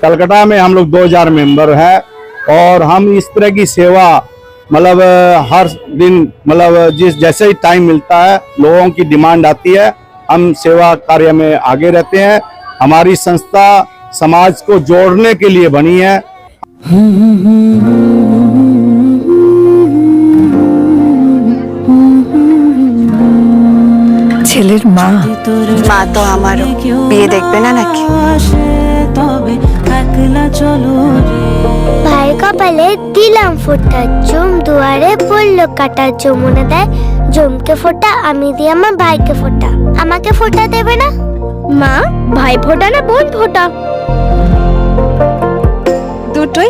कलकत्ता में हम लोग 2000 मेंबर हैं और हम इस तरह की सेवा मतलब हर दिन मतलब जैसे ही टाइम मिलता है, लोगों की डिमांड आती है, हम सेवा कार्य में आगे रहते हैं। हमारी संस्था समाज को जोड़ने के लिए बनी है। ছেলের মা তো আমারও বিয়ে দেখবে না নাকি? ভাইয়ের কপালে দিলাম ফোঁটা, জম দুয়ারে পড়লো কাটা, যমুনা দেয় জমকে ফোঁটা, আমি দিই আমার ভাইকে ফোঁটা। আমাকে ফোঁটা দেবে না মা? ভাই ফোঁটা না বোন ফোঁটা? দুটোই।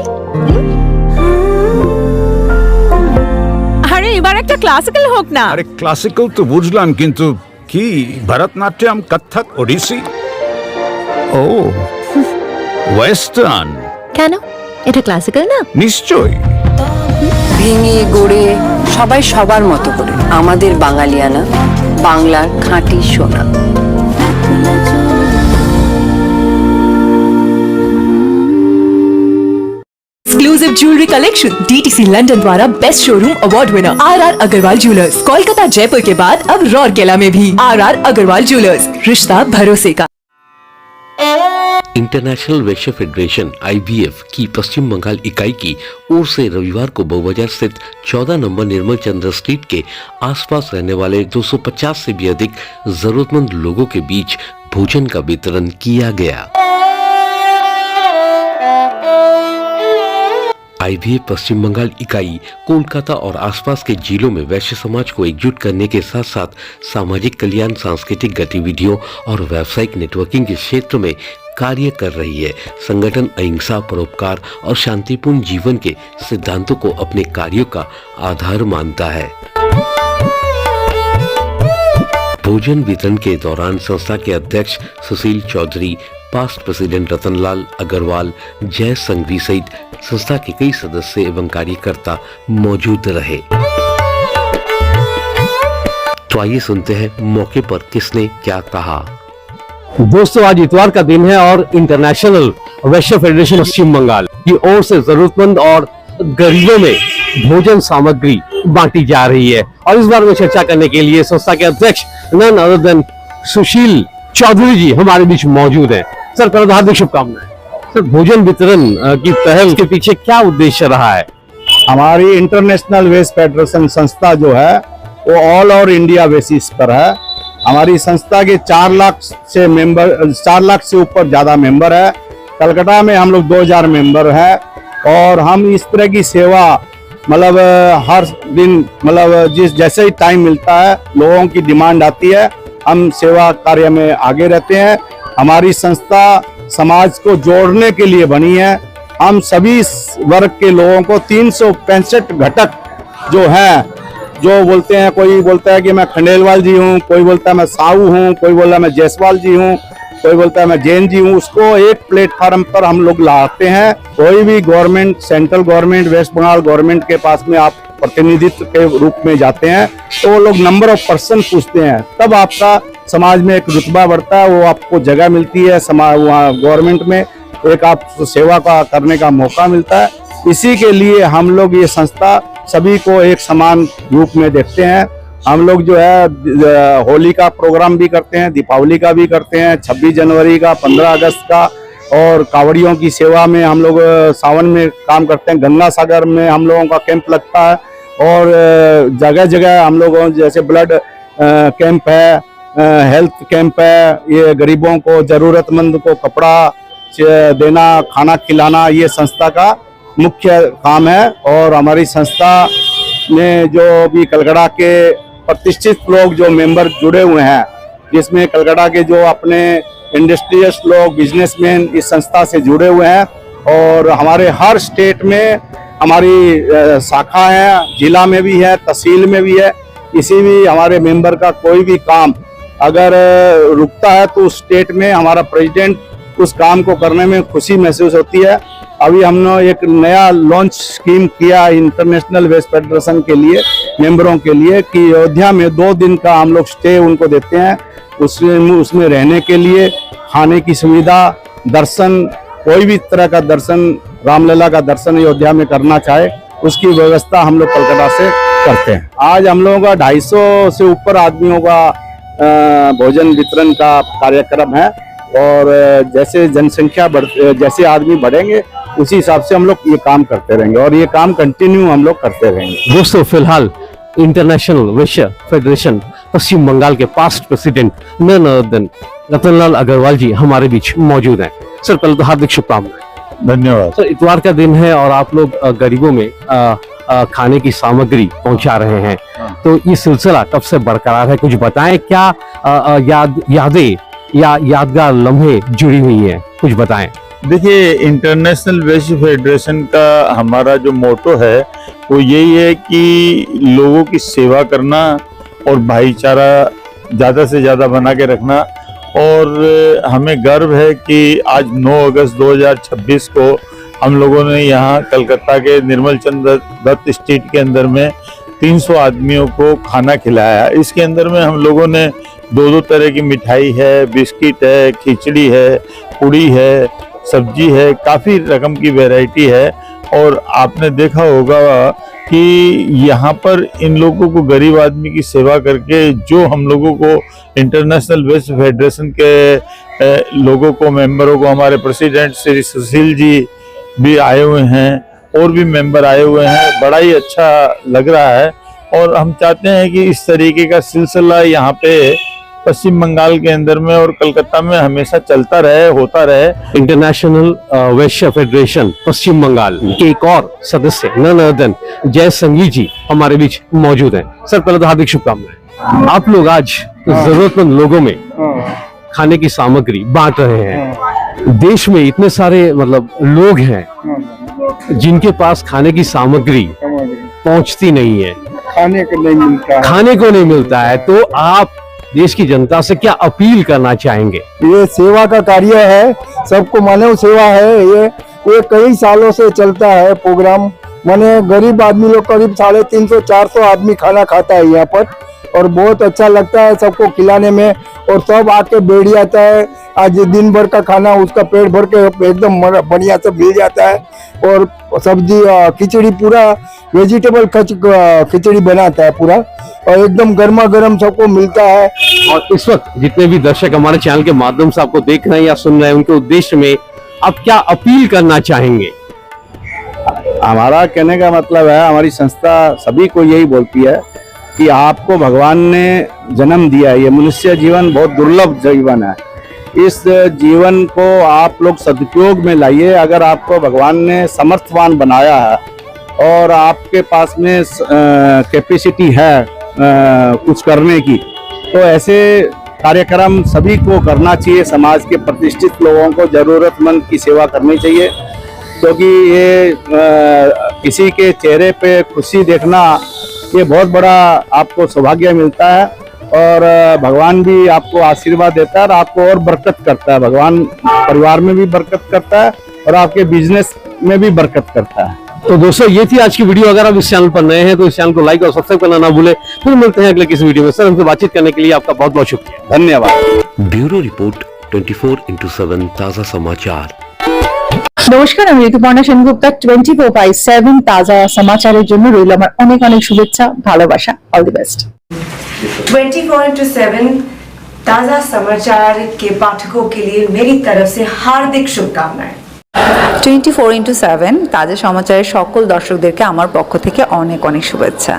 আরে এবার একটা ক্লাসিক্যাল হোক না। আরে ক্লাসিক্যাল তো বুঝলাম, কিন্তু কি ভরতনাট্যম, কত্থক, ওডিসি? ও ওয়েস্টার্ন। কেন, এটা ক্লাসিক্যাল না? নিশ্চয়ই। ভেঙে গড়ে সবাই সবার মতো করে, আমাদের বাঙালিয়ানা, বাংলার খাঁটি সোনা। Exclusive jewellery collection DTC London द्वारा best showroom award winner RR Agarwal jewellers, Kolkata Jaipur के बाद अब रौरकेला में भी आरआर अग्रवाल ज्वेलर्स, रिश्ता भरोसे का। इंटरनेशनल वैश्य फेडरेशन IVF की पश्चिम बंगाल इकाई की ओर से रविवार को बउबाजार स्थित 14 नंबर निर्मल चंद्र स्ट्रीट के आसपास रहने वाले 250 से भी अधिक जरूरतमंद लोगों के बीच भोजन का वितरण किया गया। IVF पश्चिम बंगाल इकाई कोलकाता और आसपास के जिलों में वैश्य समाज को एकजुट करने के साथ साथ सामाजिक कल्याण, सांस्कृतिक गतिविधियों और व्यावसायिक नेटवर्किंग के क्षेत्र में कार्य कर रही है। संगठन अहिंसा, परोपकार और शांतिपूर्ण जीवन के सिद्धांतों को अपने कार्यों का आधार मानता है। भोजन वितरण के दौरान संस्था के अध्यक्ष सुशील चौधरी, पास्ट प्रेसिडेंट रतनलाल अग्रवाल, जय संघवी सहित संस्था के कई सदस्य एवं कार्यकर्ता मौजूद रहे। तो आइए सुनते हैं मौके पर किसने क्या कहा। दोस्तों, आज इतवार का दिन है और इंटरनेशनल वैश्य फेडरेशन पश्चिम बंगाल की ओर से जरूरतमंद और गरीबों में भोजन सामग्री बांटी जा रही है। और इस बार में चर्चा करने के लिए संस्था के अध्यक्ष none other then Sushil Chaudhary जी हमारे बीच मौजूद हैं। सर, पहले हार्दिक शुभकामनाएं। सर, भोजन वितरण की पहल के पीछे क्या उद्देश्य रहा है? हमारी इंटरनेशनल वेस्ट फेडरेशन संस्था जो है वो ऑल ओवर इंडिया बेसिस पर है। हमारी संस्था के 4 लाख से ऊपर ज्यादा मेंबर है। कलकत्ता में हम लोग 2000 मेंबर हैं और हम इस तरह की सेवा मतलब हर दिन मतलब जैसे ही टाइम मिलता है, लोगों की डिमांड आती है, हम सेवा कार्य में आगे रहते हैं। हमारी संस्था समाज को जोड़ने के लिए बनी है। हम सभी वर्ग के लोगों को 365 घटक जो हैं, जो बोलते हैं, कोई बोलता है कि मैं खंडेलवाल जी हूँ, कोई बोलता है मैं साहू हूँ, कोई बोलता है मैं जायसवाल जी हूँ, कोई बोलता है मैं जैन जी हूँ, उसको एक प्लेटफार्म पर हम लोग लाते हैं। कोई भी government, central government, west Bengal government के पास में आप प्रतिनिधित्व के रूप में जाते हैं तो वो लोग नंबर ऑफ पर्सन पूछते हैं, तब आपका समाज में एक रुतबा बढ़ता है, वो आपको जगह मिलती है समाज, वहाँ गवर्नमेंट में एक आप सेवा का करने का मौका मिलता है। इसी के लिए हम लोग ये संस्था सभी को एक समान रूप में देखते हैं। हम लोग जो है होली का प्रोग्राम भी करते हैं, दीपावली का भी करते हैं, 26 जनवरी का, 15 अगस्त का, और कांवड़ियों की सेवा में हम लोग सावन में काम करते हैं। गंगा सागर में हम लोगों का कैंप लगता है और जगह जगह हम लोगों जैसे ब्लड कैंप है, हेल्थ कैंप है, ये गरीबों को, जरूरतमंद को कपड़ा देना, खाना खिलाना, ये संस्था का मुख्य काम है। और हमारी संस्था में जो भी कलकत्ता के प्रतिष्ठित लोग जो मेंबर जुड़े हुए हैं, जिसमें कलकत्ता के जो अपने इंडस्ट्रियलिस्ट लोग, बिजनेसमैन इस संस्था से जुड़े हुए हैं। और हमारे हर स्टेट में हमारी शाखा है, जिला में भी है, तहसील में भी है। किसी भी हमारे मेंबर का कोई भी काम अगर रुकता है तो उस स्टेट में हमारा प्रेसिडेंट उस काम को करने में खुशी महसूस होती है। अभी हमने एक नया लॉन्च स्कीम किया इंटरनेशनल वेस्ट फेडरेशन के लिए, मेंबरों के लिए, कि अयोध्या में 2 दिन का हम लोग स्टे उनको देते हैं। उसमें रहने के लिए, खाने की सुविधा, दर्शन कोई भी तरह का दर्शन, रामलला का दर्शन अयोध्या में करना चाहे, उसकी व्यवस्था हम लोग कोलकाता से करते हैं। आज हम लोगों का 250 से ऊपर आदमियों का भोजन वितरण का कार्यक्रम है, और जैसे जनसंख्या जैसे आदमी बढ़ेंगे उसी हिसाब से हम लोग ये काम करते रहेंगे, और ये काम कंटिन्यू हम लोग करते रहेंगे। दोस्तों, फिलहाल इंटरनेशनल वैश्य फेडरेशन पश्चिम बंगाल के past president none other than Ratanlal Agarwal ji हमारे बीच मौजूद हैं। सर, पहले तो हार्दिक शुभकामनाएं। धन्यवाद। सर, इतवार का दिन है और आप लोग गरीबों में खाने की सामग्री पहुंचा रहे हैं, तो ये सिलसिला कब से बरकरार है, कुछ बताएं। क्या यादें या यादगार लम्हे जुड़ी हुई हैं, कुछ बताएं। देखिए, इंटरनेशनल वैश्य फेडरेशन का हमारा जो मोटो है वो यही है कि लोगों की सेवा करना और भाईचारा ज़्यादा से ज़्यादा बना के रखना। और हमें गर्व है कि आज 9 अगस्त 2026 को हम लोगों ने यहाँ कलकत्ता के निर्मल चंद्र दत्त स्ट्रीट के अंदर में 300 आदमियों को खाना खिलाया। इसके अंदर में हम लोगों ने 2-2 तरह की मिठाई है, बिस्किट है, खिचड़ी है, पूड़ी है, सब्जी है, काफ़ी रकम की वैरायटी है। और आपने देखा होगा कि यहाँ पर इन लोगों को, गरीब आदमी की सेवा करके, जो हम लोगों को इंटरनेशनल वैश्य फेडरेशन के लोगों को, मेंबरों को, हमारे प्रेसिडेंट श्री सुशील जी भी आए हुए हैं और भी मेंबर आए हुए हैं, बड़ा ही अच्छा लग रहा है। और हम चाहते हैं कि इस तरीके का सिलसिला यहाँ पे पश्चिम बंगाल के अंदर में और कलकत्ता में हमेशा चलता रहे, होता रहे। इंटरनेशनल वैश्य फेडरेशन पश्चिम बंगाल के एक और सदस्य नन अदर देन जय संगीत जी हमारे बीच मौजूद हैं। सर, पहले तो हार्दिक शुभकामनाएं। आप लोग आज जरूरतमंद लोगों में खाने की सामग्री बांट रहे हैं। देश में इतने सारे लोग हैं जिनके पास खाने की सामग्री पहुंचती नहीं है, खाने को नहीं मिलता है, तो आप देश की जनता से क्या अपील करना चाहेंगे? ये सेवा का कार्य है, सबको मानव सेवा है। ये कई सालों से चलता है प्रोग्राम। माने गरीब आदमी लोग करीब 350-400 आदमी खाना खाता है यहाँ पर, और बहुत अच्छा लगता है सबको खिलाने में। और सब आके बैठ जाता है, आज दिन भर का खाना उसका पेट भर के एकदम बढ़िया से मिल जाता है। और सब्जी, खिचड़ी, पूरा वेजिटेबल खिचड़ी बनाता है पूरा, और एकदम गर्मा गर्म सबको मिलता है। और इस वक्त जितने भी दर्शक हमारे चैनल के माध्यम से आपको देख रहे हैं या सुन रहे हैं, उनके उद्देश्य में आप क्या अपील करना चाहेंगे? हमारा कहने का मतलब है, हमारी संस्था सभी को यही बोलती है कि आपको भगवान ने जन्म दिया है, ये मनुष्य जीवन बहुत दुर्लभ जीवन है। इस जीवन को आप लोग सदुपयोग में लाइए। अगर आपको भगवान ने समर्थवान बनाया है और आपके पास में कैपेसिटी है कुछ करने की, तो ऐसे कार्यक्रम सभी को करना चाहिए। समाज के प्रतिष्ठित लोगों को, जरूरतमंद की सेवा करनी चाहिए, क्योंकि ये किसी के चेहरे पे खुशी देखना, ये बहुत बड़ा आपको सौभाग्य मिलता है। और भगवान भी आपको आशीर्वाद देता है और आपको और बरकत करता है। भगवान परिवार में भी बरकत करता है और आपके बिजनेस में भी बरकत करता है। तो दोस्तों, ये थी आज की वीडियो। अगर आप इस चैनल पर नए हैं तो इस चैनल को लाइक और सब्सक्राइब करना ना भूले। फिर मिलते हैं अगले किसी वीडियो में। सर, हमसे बातचीत करने के लिए आपका बहुत बहुत शुक्रिया, धन्यवाद। ब्यूरो रिपोर्ट 24x7 ताज़ा समाचार। নমস্কার, আমি ঋতুপর্ণা সেনগুপ্তা। 24/7 তাজা সমাচারের জন্য রইল আমার অনেক অনেক শুভেচ্ছা, ভালোবাসা। All the best. 24x7 ताजा समाचार के पाठकों के लिए मेरी तरफ से हार्दिक शुभकामनाएं। 24x7 তাজা সমাচারের সকল দর্শকদেরকে আমার পক্ষ থেকে অনেক অনেক শুভেচ্ছা।